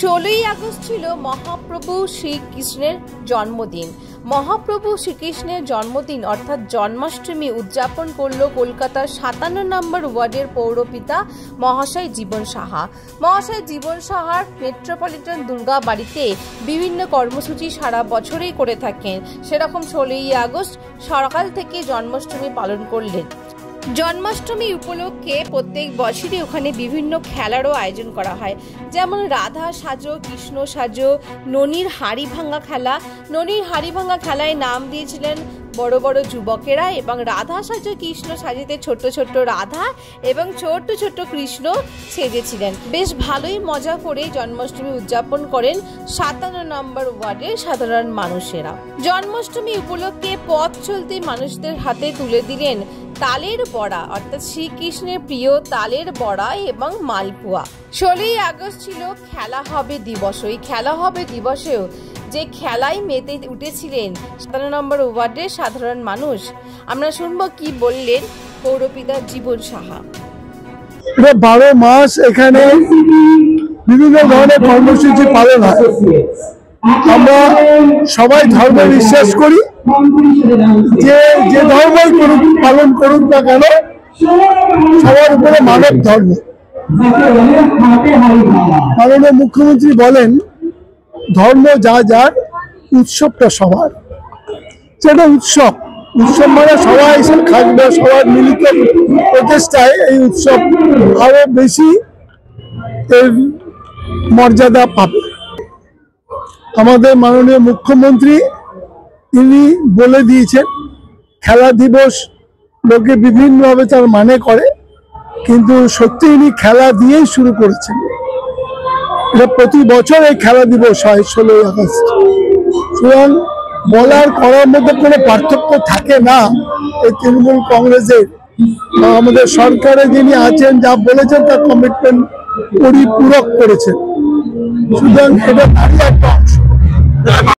16ই August ছিল মহাপ্রভু শ্রীকৃষ্ণের জন্মদিন। মহাপ্রভু শ্রীকৃষ্ণের জন্মদিন অর্থাৎ জন্মাষ্টমী উদযাপন করল কলকাতার 57 নম্বর ওয়ার্ডের পৌরপিতা মহাশয় জীবন সাহা। মহাশয় জীবন সাহার মেট্রোপলিটন দুর্গা বাড়িতে বিভিন্ন কর্মসূচি সারা বছরই করে থাকেন। সেরকম 16ই আগস্ট সকাল থেকে জন্মাষ্টমী পালন করলেন। জন্মাষ্টমী উপলক্ষে প্রত্যেক বছরই ওখানে বিভিন্ন খেলারও আয়োজন করা হয়, যেমন রাধা সাজো, কৃষ্ণ সাজো, ননির হাড়ি ভাঙা খেলা। ননির হাড়ি ভাঙা খেলায় নাম দিয়েছিলেন বড় বড় যুবকেরা, এবং রাধা সাজো কৃষ্ণ সাজিতে ছোট ছোট রাধা এবং ছোট ছোট কৃষ্ণ সেজেছিলেন। বেশ ভালোই মজা করে জন্মাষ্টমী উদযাপন করেন 57 নম্বর ওয়ার্ডের সাধারণ মানুষেরা। জন্মাষ্টমী উপলক্ষে পথ চলতি মানুষদের হাতে তুলে দিলেন তালের বড়া, অর্থাৎ শ্রীকৃষ্ণের প্রিয় তালের বড়া এবং মালপোয়া। 16ই আগস্ট ছিল খেলা হবে দিবস। ওই খেলা হবে দিবসেও যে খেলায় মেতে উঠেছিলেন 57 নম্বর ওয়ার্ডের সাধারণ মানুষ। আমরা শুনবো কি বললেন পৌরপিতা জীবন সাহা। 12 মাস এখানে বিভিন্ন ধরনের কর্মসূচি পালন হয়। আমরা সবাই ধর্মে বিশ্বাস করি, যে ধর্মই পালন করুক না কেন, সবার উপরে মানব ধর্ম। মাননীয় মুখ্যমন্ত্রী বলেন ধর্ম যা যার, উৎসবটা সবার। সেটা উৎসব মানে সবাই এসে থাকবে, সবার মিলিত প্রচেষ্টায় এই উৎসব আরো বেশি এর মর্যাদা পাবে। আমাদের মাননীয় মুখ্যমন্ত্রী তিনি বলে দিয়েছেন খেলা দিবস লোকে বিভিন্নভাবে তার মানে করে, কিন্তু সত্যি ইনি খেলা দিয়েই শুরু করেছেন। এটা প্রতি বছর এই খেলা দিবস হয় 16ই আগস্ট। সুতরাং বলার করার মধ্যে কোনো পার্থক্য থাকে না। এই তৃণমূল কংগ্রেসের আমাদের সরকারে যিনি আছেন যা বলেছেন তার কমিটমেন্ট পরিপূরক করেছেন। সুতরাং এটা তারই একটা অংশ।